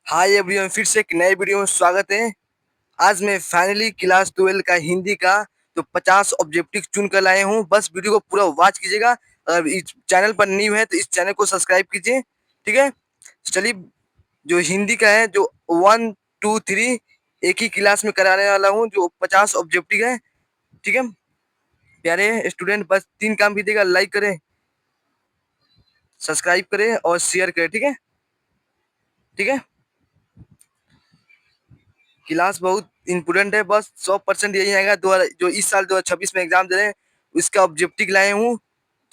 Hi everyone, फिर से एक नए वीडियो में स्वागत है। आज मैं फाइनली क्लास 12 का हिंदी का तो 50 ऑब्जेक्टिव चुन कर लाए हूँ। बस वीडियो को पूरा वॉच कीजिएगा। अगर इस चैनल पर न्यू है तो इस चैनल को सब्सक्राइब कीजिए। ठीक है, चलिए। जो हिंदी का है, जो 1 2 3 एक ही क्लास में कराने वाला हूँ, जो 50 ऑब्जेक्टिव है। ठीक है प्यारे स्टूडेंट, बस 3 काम कीजिएगा। लाइक करें, सब्सक्राइब करें और शेयर करें। ठीक है, ठीक है। क्लास बहुत इंपोर्टेंट है। बस 100% यही आएगा जो इस साल 2026 में एग्जाम दे रहे हैं, उसका ऑब्जेक्टिव लाए हूँ।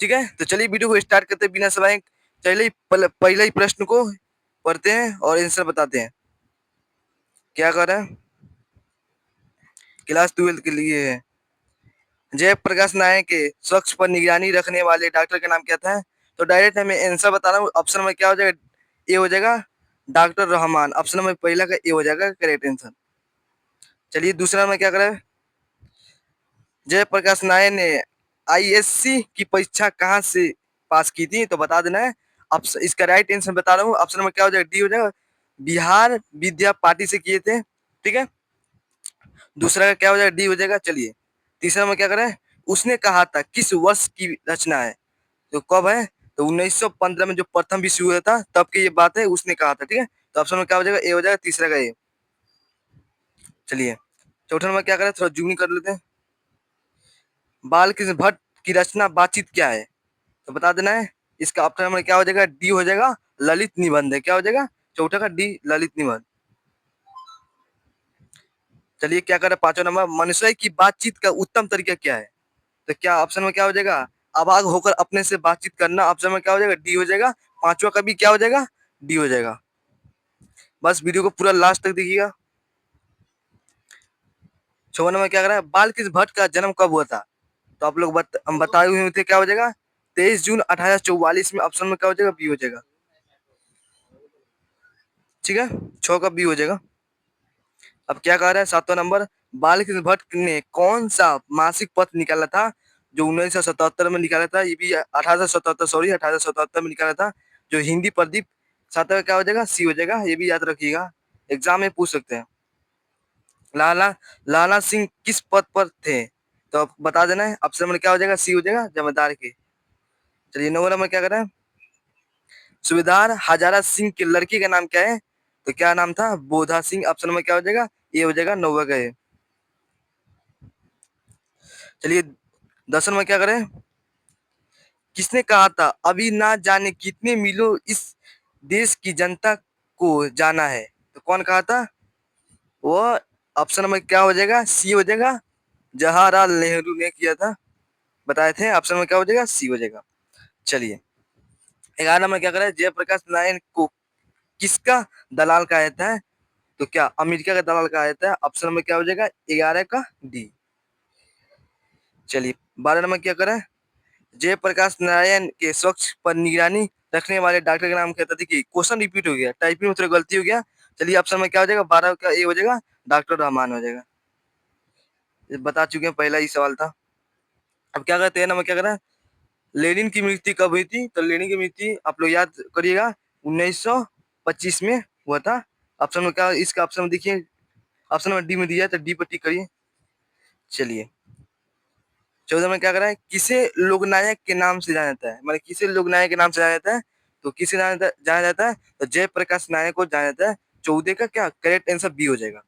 ठीक है, तो चलिए वीडियो को स्टार्ट करते हैं बिना समय। चलिए पहले ही प्रश्न को पढ़ते हैं और आंसर बताते हैं। क्या कर रहे हैं? क्लास 12 के लिए है। जयप्रकाश नारायण के स्वच्छ पर निगरानी रखने वाले डॉक्टर का नाम क्या था? तो डायरेक्ट हमें आंसर बता रहा हूँ। ऑप्शन में क्या हो जाएगा? ए हो जाएगा डॉक्टर रहमान। ऑप्शन में पहला का ए हो जाएगा करेक्ट आंसर। चलिए दूसरा में क्या करें? जयप्रकाश नारायण ने आईएससी की परीक्षा कहाँ से पास की थी? तो बता देना है। अब इसका राइट आंसर बता रहा हूँ। ऑप्शन में क्या हो जाएगा? डी हो जाएगा, बिहार विद्या पार्टी से किए थे। ठीक है, दूसरा का क्या हो जाएगा? डी हो जाएगा। चलिए तीसरा में क्या करें? उसने कहा था किस वर्ष की रचना है? तो कब है? तो 1915 में जो प्रथम विश्व युद्ध था तब की ये बात है, उसने कहा था। ठीक है, तो ऑप्शन में क्या हो जाएगा? ए हो जाएगा, तीसरा का ए। चलिए चौथा में क्या करें? थोड़ा जूमिंग कर लेते हैं। बाल कृष्ण भट्ट की रचना बातचीत क्या है? तो बता देना है। इसका ऑप्शन नंबर क्या हो जाएगा? डी हो जाएगा, ललित निबंध है। क्या हो जाएगा? चौथा का डी, ललित निबंध। चलिए क्या करें? पांचवा नंबर, मनुष्य की बातचीत का उत्तम तरीका क्या है? तो क्या ऑप्शन में क्या हो जाएगा? अभाग होकर अपने से बातचीत करना। ऑप्शन में क्या हो जाएगा? डी हो जाएगा। पांचवा का भी क्या हो जाएगा? डी हो जाएगा। बस वीडियो को पूरा लास्ट तक देखिएगा। छठा नंबर क्या कर रहा है? बाल कृष्ण भट्ट का जन्म कब हुआ था? तो आप लोग हम बताए हुए थे। क्या हो जाएगा? 23 जून 1844 में। ऑप्शन में क्या हो जाएगा? बी हो जाएगा। ठीक है, छह का बी हो जाएगा। अब क्या कह रहा है? सातवां नंबर, बालकृष्ण भट्ट ने कौन सा मासिक पत्र निकाला था जो 1977 में निकाला था? ये भी 1877, सॉरी 1877 में निकाला था, जो हिंदी प्रदीप। सातवां क्या हो जाएगा? सी हो जाएगा। ये भी याद रखिएगा, एग्जाम में पूछ सकते हैं। लाला लाला सिंह किस पद पर थे? तो आप बता देना है। ऑप्शन में क्या हो जाएगा? सी हो जाएगा, जमादार के। चलिए नौ नंबर क्या कर रहे हैं? सूबेदार हजारा सिंह के लड़के का नाम क्या है? तो क्या नाम था? बोधा सिंह। ऑप्शन में क्या हो जाएगा? ये हो जाएगा, नौवा का ये। चलिए 10 में क्या करें? किसने कहा था अभी ना जाने कितने मीलों इस देश की जनता को जाना है? तो कौन कहा था वो? ऑप्शन में क्या हो जाएगा? सी हो जाएगा, जवाहरलाल नेहरू ने किया था, बताए थे। ऑप्शन में क्या हो जाएगा? सी हो जाएगा। चलिए 11 में क्या करें? जयप्रकाश नारायण को किसका दलाल कहा जाता है? तो क्या अमेरिका का दलाल कहा जाता है? ऑप्शन में क्या हो जाएगा? 11 का डी। चलिए 12 नंबर क्या करें? जयप्रकाश नारायण के स्वच्छ पर निगरानी रखने वाले डॉक्टर का नाम क्या था? देखिए क्वेश्चन रिपीट हो गया, टाइपिंग में थोड़ा गलती हो गया। चलिए ऑप्शन में क्या हो जाएगा? 12 का ए हो जाएगा, डॉक्टर रहमान हो जाएगा। ये बता चुके हैं, पहला ही सवाल था। अब क्या करते हैं? नंबर क्या करें? लेनिन की मृत्यु कब हुई थी? तो लेनिन की मृत्यु आप लोग याद करिएगा, 1925 में हुआ था। ऑप्शन में क्या? इसका ऑप्शन में देखिए, ऑप्शन में डी में दिया है, तो डी पर टिक करिए। चलिए 14 में क्या करा है? किसे लोकनायक के नाम से जाना जाता है? मतलब किसे लोकनायक के नाम से जाना जाता है? तो किसे जाना जाता है? तो जयप्रकाश नारायण को जाना जाता है। 14 का क्या करेक्ट आंसर बी हो जाएगा।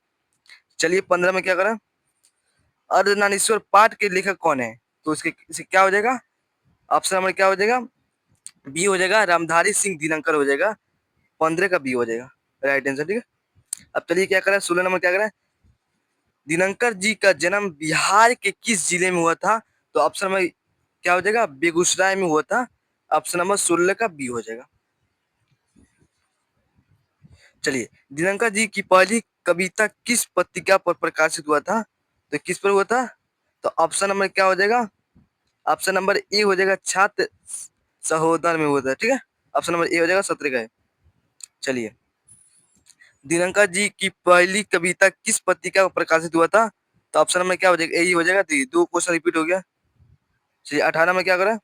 चलिए 15 में क्या करा? अर्धनारीश्वर पाठ के लेखक कौन है? तो इसके क्या हो जाएगा? ऑप्शन नंबर क्या हो जाएगा? बी हो जाएगा, रामधारी सिंह दिनकर हो जाएगा। 15 का बी हो जाएगा राइट आंसर। ठीक है, अब चलिए क्या करें? 16 नंबर क्या करें? दिनकर जी का जन्म बिहार के किस जिले में हुआ था? तो ऑप्शन में क्या हो जाएगा? बेगूसराय में हुआ था। ऑप्शन नंबर 16 का बी हो जाएगा। चलिए दिनकर जी की पहली कविता किस पत्रिका पर प्रकाशित हुआ था? तो किस पर हुआ था? तो ऑप्शन नंबर क्या हो जाएगा? ऑप्शन नंबर ए हो जाएगा, छात्र सहोदर में हुआ था। ठीक है, ऑप्शन नंबर ए हो जाएगा, 17 का है। चलिए दिनकर जी की पहली कविता किस पत्रिका पर प्रकाशित हुआ था? तो ऑप्शन नंबर क्या हो जाएगा? ए ही हो जाएगा। तो दो क्वेश्चन रिपीट हो गया। चलिए 18 में क्या करें?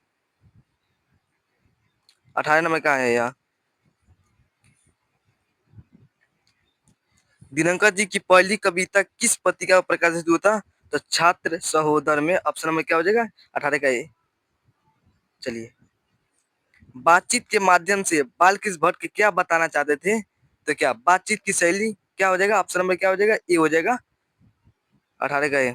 18 नंबर कहाँ है यार? दिनकर जी की पहली कविता किस पत्रिका में प्रकाशित हुआ था? तो छात्र सहोदर में। ऑप्शन नंबर क्या हो जाएगा? 18 का ए। चलिए, बातचीत के माध्यम से बालकृष्ण भट्ट क्या बताना चाहते थे? तो क्या बातचीत की शैली क्या हो जाएगा? ऑप्शन नंबर क्या हो जाएगा? ए हो जाएगा, 18 का ए।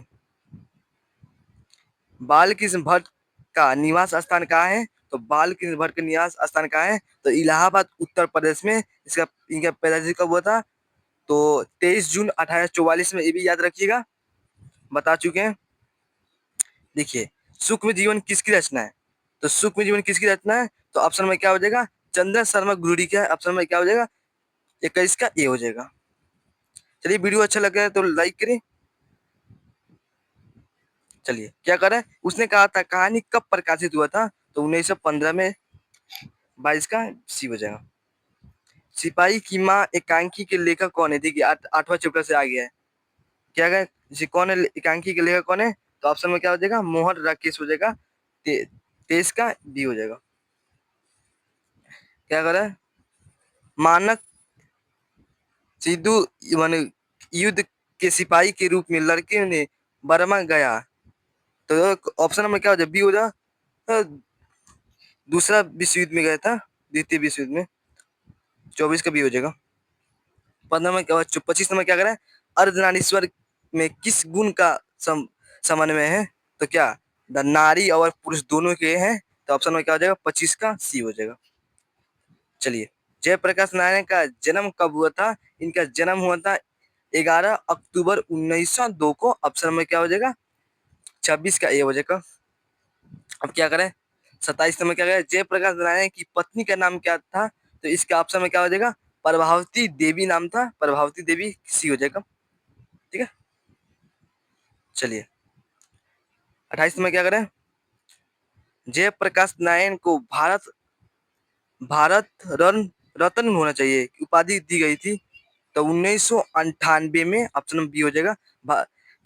बालकृष्ण भट्ट का निवास स्थान कहाँ है? तो बालकृष्ण भट्ट का निवास स्थान कहाँ है? तो इलाहाबाद उत्तर प्रदेश में। इसका इनका पैदाइश कब हुआ था? तो 23 जून 1844 में। ये भी याद रखिएगा, बता चुके हैं। देखिए, सूक्ष्म जीवन किसकी रचना है? तो सूक्ष्म जीवन किसकी रचना है? तो ऑप्शन में क्या हो जाएगा? चंद्र शर्मा गुरुड़ी का है। ऑप्शन में क्या हो जाएगा? 21 का ए हो जाएगा। चलिए, वीडियो अच्छा लगा है तो लाइक करें। चलिए, क्या करें? उसने कहा था कहानी कब प्रकाशित हुआ था? तो 1915 में। 22 का सी हो जाएगा। सिपाही की माँ एकांकी के लेखक कौन है? देखिए, 8वां चैप्टर से आ गया है। क्या है? कौन है एकांकी के लेखक कौन है? तो ऑप्शन में क्या हो जाएगा? मोहन राकेश हो जाएगा। 23 का बी हो जाएगा। क्या करें? मानक सिद्धू माने युद्ध के सिपाही के रूप में लड़के ने बर्मा गया। तो ऑप्शन नंबर क्या हो जाए? बी हो जाए। तो दूसरा विश्व युद्ध में गया था, द्वितीय विश्व युद्ध में। 24 का बी हो जाएगा। 15 में क्या? 25 नंबर क्या करें? अर्धनारीश्वर में किस गुण का समन्वय है? तो क्या द नारी और पुरुष दोनों के हैं? तो ऑप्शन में क्या हो जाएगा? 25 का सी हो जाएगा। चलिए, जयप्रकाश नारायण का जन्म कब हुआ था? इनका जन्म हुआ था 11 अक्टूबर 1902 को। ऑप्शन में क्या हो जाएगा? 26 का ए हो जाएगा। अब क्या करें? 27 में क्या करें? जयप्रकाश नारायण की पत्नी का नाम क्या था? तो इसका ऑप्शन में क्या हो जाएगा? प्रभावती देवी नाम था। प्रभावती देवी सी हो जाएगा। ठीक है, चलिए, 28 में क्या करें? जयप्रकाश नारायण को भारत रत्न होना चाहिए उपाधि दी गई थी। तो 1998 में। ऑप्शन बी हो जाएगा।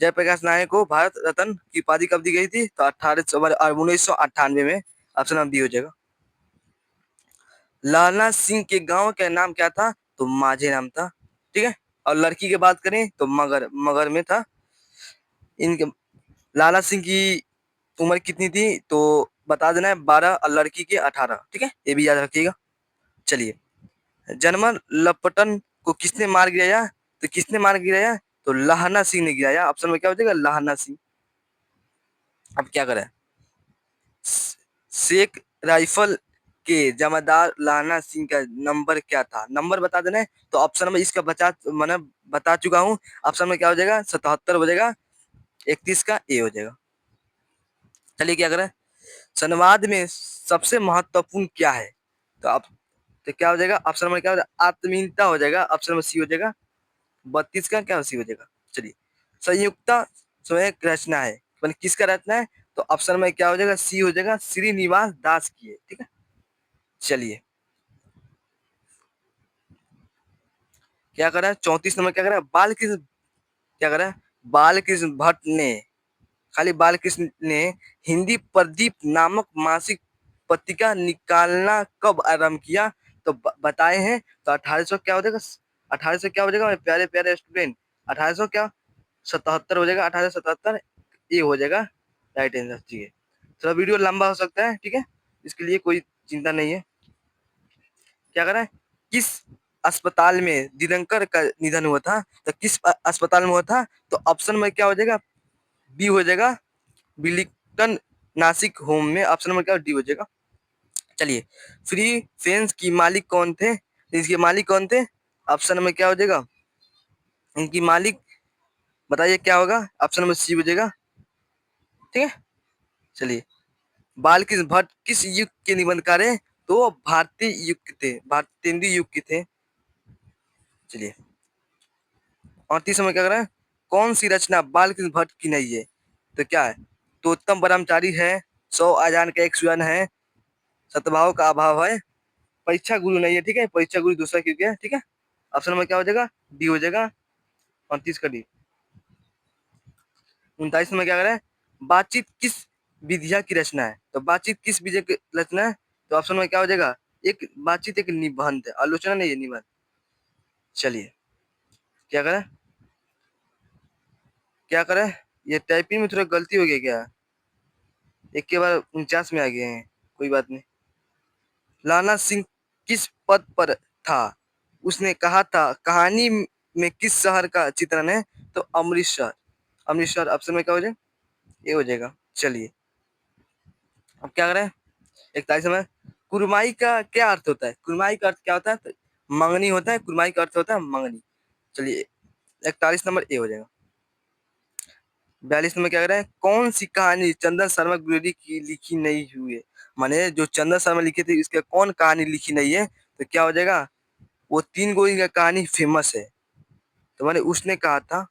जयप्रकाश नारायण को भारत रत्न की उपाधि कब दी गई थी? तो 1998 में। ऑप्शन बी हो जाएगा। लाला सिंह के गांव का नाम क्या था? तो माझे नाम था। ठीक है, और लड़की की बात करें तो मगर मगर में था। इनके लाला सिंह की उम्र कितनी थी? तो बता देना है 12 और लड़की के 18। ठीक है, ये भी याद रखिएगा। चलिए, जनरल लपटन को किसने मार गिराया? तो किसने मार गिराया? तो लाहना सिंह ने गिराया। ऑप्शन में क्या हो जाएगा? लाहना सिंह। अब क्या करें? शेख राइफल के जमादार लाहना सिंह का नंबर क्या था? नंबर बता देना है। तो ऑप्शन में इसका मैंने बता चुका हूँ। ऑप्शन में क्या हो जाएगा? 77 हो जाएगा। 31 का ए हो जाएगा। चलिए, क्या करें? संवाद में सबसे महत्वपूर्ण क्या है? तो आप तो क्या हो जाएगा? ऑप्शन में क्या हो जाएगा? आत्मीयता हो जाएगा। ऑप्शन में सी हो जाएगा। 32 का क्या सी हो जाएगा। चलिए, संयुक्त स्वयं रचना है मतलब किसका रचना है? तो ऑप्शन में क्या हो जाएगा? सी हो जाएगा। श्रीनिवास दास की है। ठीक है, चलिए, क्या करा है? 34 नंबर क्या करा है? बालकृष्ण क्या करा है? बालकृष्ण भट्ट ने खाली बालकृष्ण ने हिंदी प्रदीप नामक मासिक पत्रिका निकालना कब आरंभ किया? तो बताए हैं। तो 1800 क्या हो जाएगा? 1800 क्या हो जाएगा मेरे प्यारे प्यारे स्टूडेंट? 1800 क्या? 77 हो जाएगा। 1877 ये हो जाएगा राइट आंसर। ठीक है, थोड़ा वीडियो लंबा हो सकता है। ठीक है, इसके लिए कोई चिंता नहीं है। क्या करें? किस अस्पताल में दिनकर का निधन हुआ था? तो किस अस्पताल में हुआ था? तो ऑप्शन में क्या हो जाएगा? बी हो जाएगा। बिलिंगटन नासिक होम में। ऑप्शन नंबर क्या? डी हो जाएगा। चलिए, फ्री फेंस की मालिक कौन थे? इसके मालिक कौन थे? ऑप्शन नंबर क्या हो जाएगा? इनकी मालिक बताइए क्या होगा? ऑप्शन नंबर सी हो जाएगा। ठीक है, चलिए, बालकृष्ण भट्ट किस युग के निबंधकार हैं? तो भारतीय युग के थे, भारतेंदु युग के थे। चलिए, 38 में क्या कर रहे हैं? कौन सी रचना बालकृष्ण भट्ट की नहीं है? तो क्या है? तो उत्तम ब्रह्मचारी है, 100 आजान का एक सुजन है, सद्भाव का अभाव है, परीक्षा गुरु नहीं है। ठीक है, परीक्षा गुरु दूसरा क्योंकि है। ठीक है, ऑप्शन में क्या हो जाएगा? डी हो जाएगा। 29 का डी। 39 में क्या कर रहे हैं? बातचीत किस विधिया की रचना है? तो बातचीत किस विधि की रचना है? तो ऑप्शन में क्या हो जाएगा? एक बातचीत एक निबंध है, आलोचना नहीं है, निबंध। चलिए, क्या करें, क्या करें? ये टाइपिंग में थोड़ा गलती हो गई क्या? एक के बाद 49 में आ गए हैं। कोई बात नहीं। लाला सिंह किस पद पर था? उसने कहा था कहानी में किस शहर का चित्रण है? तो अमृतसर। अमृतसर ऑप्शन में क्या हो जाएगा? ये हो जाएगा। चलिए अब क्या करें? 41 में कुरमाई का क्या अर्थ होता है? कुरमाई का अर्थ क्या होता है? तो मंगनी होता है। कुरमाई का अर्थ होता है मंगनी। चलिए 41 नंबर ए हो जाएगा। 42 नंबर क्या कह रहे हैं? कौन सी कहानी चंदन शर्मा गुरेडी की लिखी नहीं हुई है? माने जो चंदन शर्मा लिखे थे इसके कौन कहानी लिखी नहीं है? तो क्या हो जाएगा? वो तीन गोरी का कहानी फेमस है। तो मैंने उसने कहा था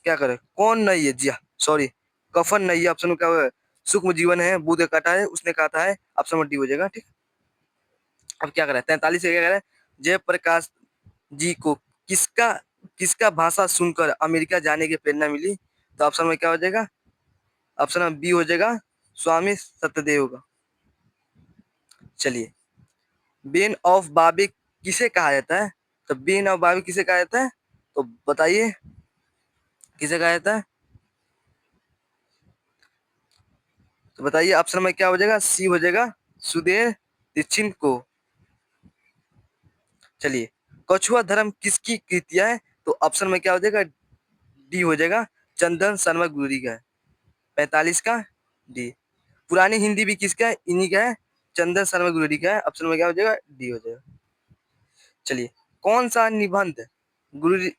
क्या करे कौन नहीं है, जी हाँ सॉरी, कफन नहीं है। ऑप्शन में क्या हुआ? सूक्ष्म जीवन है, बुध काटा है, उसने कहा था है। ऑप्शन में डी हो जाएगा। ठीक। अब क्या करें? 43 से क्या करें? जयप्रकाश जी को किसका किसका भाषा सुनकर अमेरिका जाने की प्रेरणा मिली? तो ऑप्शन में क्या हो जाएगा? ऑप्शन में बी हो जाएगा, स्वामी सत्यदेव का। चलिए बेन ऑफ बाबे किसे कहा जाता है? तो बेन ऑफ बाबे किसे कहा जाता है? तो बताइए किसे कहा जाता है? तो बताइए ऑप्शन में क्या हो जाएगा? सी हो जाएगा, सुधीर दीक्षित को। चलिए कछुआ धर्म किसकी कृतियां है? तो ऑप्शन में क्या हो जाएगा? डी हो जाएगा, चंदन शर्मा गुरुरी का है। 45 का डी। पुरानी हिंदी भी किसका है? इन्हीं का है, चंदन शर्मा गुरुरी का है। ऑप्शन में क्या हो जाएगा? डी हो जाएगा। चलिए कौन सा निबंध गुरुरी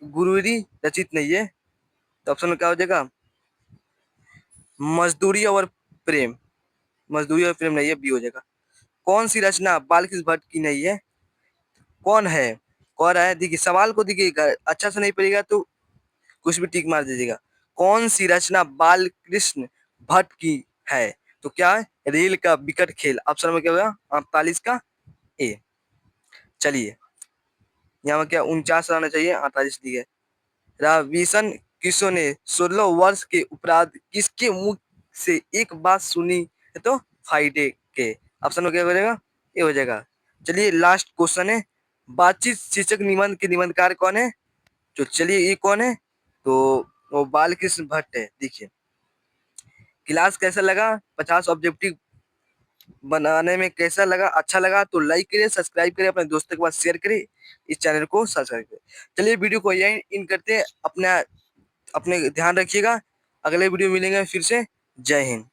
गुरुरी रचित नहीं है? तो ऑप्शन में क्या हो जाएगा? मजदूरी और प्रेम। मजदूरी और प्रेम नहीं है, बी हो जाएगा। कौन सी रचना बालकृष्ण भट्ट की नहीं है? कौन है? कौन है? देखिए सवाल को देखिएगा, अच्छा से नहीं पड़ेगा तो कुछ भी टिक मार दीजिएगा। कौन सी रचना बालकृष्ण भट्ट की है? तो क्या है? रेल का विकट खेल। ऑप्शन में क्या होगा? 48 का ए। चलिए यहाँ क्या 49 आना चाहिए, 48 दी है। रविशन किशोर ने 16 वर्ष के उपरांत किसके मुख से एक बात सुनी है? तो फाइडे के। ऑप्शन में क्या हो जाएगा? ये हो जाएगा। चलिए लास्ट क्वेश्चन है, बातचीत शीर्षक निबंध के निबंधकार कौन है? तो चलिए ये कौन है? तो वो बालकृष्ण भट्ट है। देखिए क्लास कैसा लगा? 50 ऑब्जेक्टिव बनाने में कैसा लगा? अच्छा लगा तो लाइक करिए, सब्सक्राइब करिए, अपने दोस्तों के पास शेयर करिए, इस चैनल को सब्सक्राइब करिए। चलिए वीडियो को यहीं इन करते हैं। अपना अपने ध्यान रखिएगा। अगले वीडियो मिलेंगे फिर से। जय हिंद।